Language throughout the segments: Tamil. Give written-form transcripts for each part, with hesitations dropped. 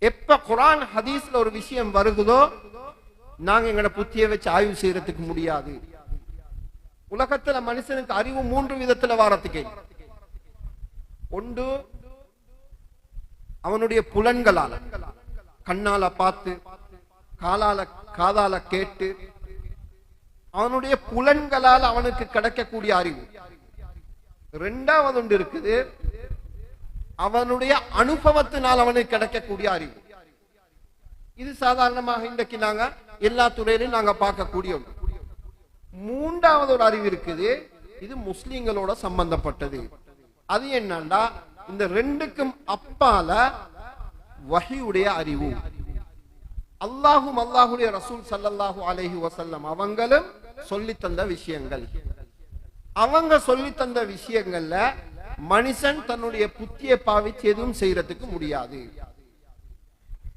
எப்ப குர்ஆன் ஹதீஸ்ல ஒரு விஷயம் வருகுதோ நாங்க எங்களோட புத்தியை வச்சு ஆய்வு செய்யறதுக்கு முடியாது. உலகத்துல மனுஷனுக்கு அறிவு 3 விதத்துல வாரத்துக்கு. ஒன்று அவனுடைய புலன்களால, கண்ணால பார்த்து, காதால கேட்டு, அவனுடைய புலன்களால் அவனுக்கு கிடைக்கக்கூடிய அறிவு. இரண்டாவது ஒன்று இருக்குது, அவனுடைய அனுபவத்தினால் அவனுக்கு கிடைக்கக்கூடிய அறிவு. இது சாதாரணமாக இன்றைக்கு நாங்க எல்லா துறையிலும் நாங்க பார்க்கக்கூடிய ஒன்று. மூன்றாவது ஒரு அறிவு இருக்குது, இது முஸ்லிம்களோட சம்பந்தப்பட்டது. அது என்னன்னா, இந்த ரெண்டுக்கும் அப்பால வஹீயுடைய அறிவு. அல்லாஹுடைய ரசூல் ஸல்லல்லாஹு அலைஹி வஸல்லம் அவங்களும் சொல்லி தந்த விஷயங்கள். அவங்க சொல்லி தந்த விஷயங்கள்ல மனுஷன் தன்னுடைய புத்தியை பாவிச்சு எதுவும் செய்யறதுக்கு முடியாது.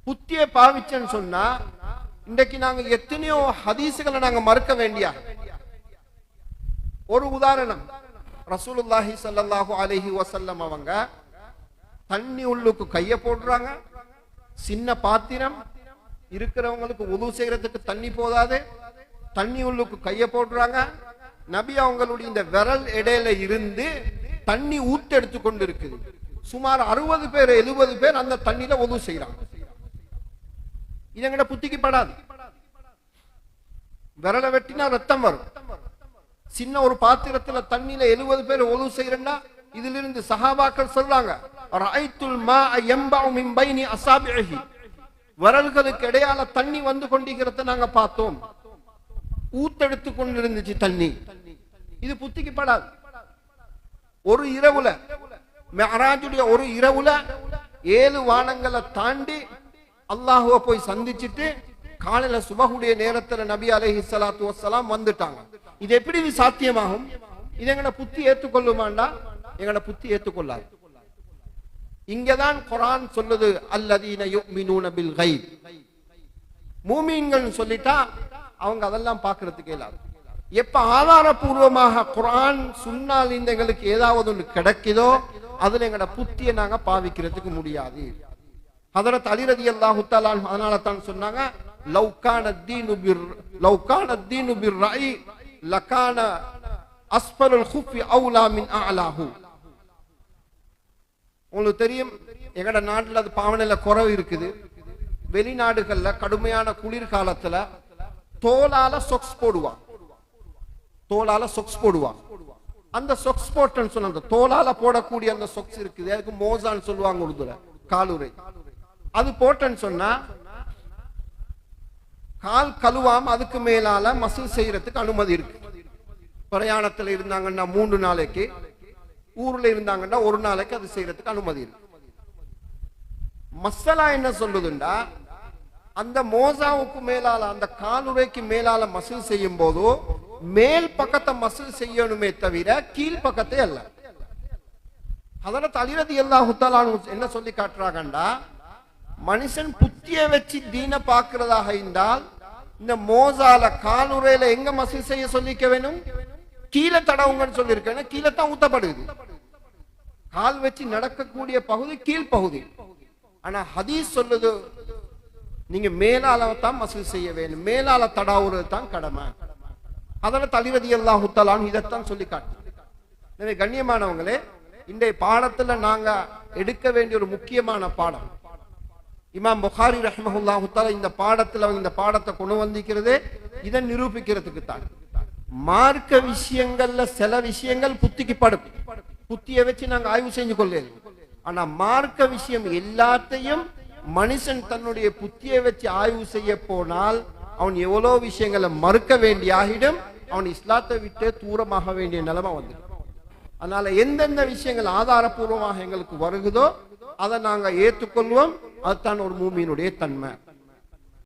புத்தியை பாவிச்சன்னு சொன்னா இன்றைக்கு நாங்க எத்தனையோ ஹதீசுகளை நாங்க மறுக்க வேண்டிய. ஒரு உதாரணம், ரசூலுல்லாஹி ஸல்லல்லாஹு அலைஹி வஸல்லம் அவங்க தண்ணி உள்ளுக்கு கைய போடுறாங்க. சின்ன பாத்திரம் இருக்கிறவங்களுக்கு உது செய்யறதுக்கு தண்ணி போதாது, தண்ணி உள்ளுக்கு கைய போடுறாங்க. நபி அவங்களுடைய இந்த விரல் இடையில இருந்து தண்ணி ஊத்தெடுத்து கொண்டு இருக்குது. சுமார் 60 பேர் 70 பேர் அந்த தண்ணியில உது செய்யறாங்க. இது எங்கட புத்திக்கு படாது. விரலை வெட்டினா ரத்தம் வரும். சின்ன ஒரு பாத்திரத்துல தண்ணியில 70 பேர் உது செய்யறா. இதுல இருந்து சஹாபாக்கள் சொல்றாங்க, ரஅய்துல் மாஅ யம்பஉ மின் பைனி அஸாபிஹி, விரல்களுக்கு இடையால தண்ணி வந்து கொண்டிருக்கிறத நாங்க பார்த்தோம். ஊத்தெடுத்து கொண்டிருந்துச்சு தண்ணி. இது புத்திக்கு படாது. ஒரு இரவுல, மிஅராஜுடைய ஒரு இரவுல 7 வானங்களை தாண்டி அல்லாஹ்வை போய் சந்திச்சிட்டு காலையில சுபஹுடைய நேரத்துல நபி அலைஹிஸ்ஸலாத்து வஸ்ஸலாம் வந்துட்டாங்க. இது எப்படி சாத்தியமாகும்? இது எங்கட புத்தி ஏற்றுக்கொள்ளுமாண்டா? எங்கட புத்தி ஏற்றுக்கொள்ளாது. இங்கதான் குர்ஆன் சொல்லுது, அல்லதீன யுமினூன பில் கைப். மூமீன்கள் சொல்லிட்டா அவங்க அதெல்லாம் பார்க்கிறதுக்கு இயலாது. எப்ப ஆதாரபூர்வமாக குர்ஆன் சுன்னால் எங்களுக்கு ஏதாவது ஒன்று கிடைக்குதோ அதுல எங்கட புத்தியை நாங்க பாவிக்கிறதுக்கு முடியாது. ஹதரத் அலி ரலியல்லாஹு தஆலா அதனால தான் சொன்னாங்க, லவ் கான தீனு பிர் ரஅய் லகான அஸ்ஃபலுல் குஃபி அவுலா மின் அஅலாஹு. உங்களுக்கு தெரியும், எங்கட நாட்டுல அது பாவனையில குறைவு இருக்குது. வெளிநாடுகள்ல கடுமையான குளிர்காலத்துல தோலால சொக்ஸ் போடுவான். அந்த சொக்ஸ் போட்டன்னு சொன்ன, அந்த தோலால போடக்கூடிய அந்த சொக்ஸ் இருக்குது, அதுக்கு மோசான்னு சொல்லுவாங்க உருதுல, காலுரை. அது போட்டன்னு சொன்னா கால் கழுவாம அதுக்கு மேலால மசூல் செய்யறதுக்கு அனுமதி இருக்கு. பிரயாணத்துல இருந்தாங்கன்னா 3 நாளைக்கு, ஊர்ல இருந்தாங்கன்னா 1 நாளைக்கு அது செய்யறதுக்கு அனுமதி இருக்கு. மசாலா என்ன சொல்லுதுண்டா, அந்த மோசாவுக்கு மேலால, அந்த காலுரைக்கு மேலால மசூல் செய்யும் போது மேல் பக்கத்தை மசூல் செய்யணுமே தவிர கீழ் பக்கத்தை அல்ல. ஹதரத் அலி ரலியல்லாஹு தஆலா என்ன சொல்லி காட்டுறாங்கண்டா, மனுஷன் புத்தியை வச்சு தீன பார்க்கிறதாக இருந்தால் இந்த மோசால காலுரையில எங்க மசூல் செய்ய சொல்லிக்க வேணும்? கீழே தடவுங்கன்னு சொல்லியிருக்கேன். கீழே தான் ஊத்தப்படுது. கால் வச்சு நடக்கக்கூடிய பகுதி கீழ் பகுதி. ஆனா ஹதீஸ் சொல்லுது, நீங்க மேலால தான் மசூல் செய்ய வேண்டும், மேலால தடாவுறது தான் கடமை. அதனால அலி ரலியல்லாஹு தஆலா இதைத்தான் சொல்லி காட்டு. எனவே கண்ணியமானவங்களே, இன்றைய பாடத்துல நாங்க எடுக்க வேண்டிய ஒரு முக்கியமான பாடம், இமாம் புகாரி ரஹ்மஹுல்லாஹு தஆலா இந்த பாடத்துல இந்த பாடத்தை கொண்டு வந்திருக்கிறதே இதை நிரூபிக்கிறதுக்கு தான். மார்க்க விஷயங்கள்ல சில விஷயங்கள் புத்திக்கு படும், புத்தியை வச்சு நாங்க ஆய்வு செஞ்சு கொள்ளலாம். ஆனா மார்க்க விஷயம் எல்லாத்தையும் மனுஷன் தன்னுடைய புத்தியை வச்சு ஆய்வு செய்ய போனால் அவன் எவ்வளவு விஷயங்களை மறுக்க வேண்டிய ஆகிடும், அவன் இஸ்லாத்தை விட்டு தூரமாக வேண்டிய நிலைமை வந்து. அதனால எந்தெந்த விஷயங்கள் ஆதாரபூர்வமாக எங்களுக்கு வருகுதோ அதை நாங்க ஏற்றுக்கொள்வோம். அதுதான் ஒரு மூமியினுடைய தன்மை.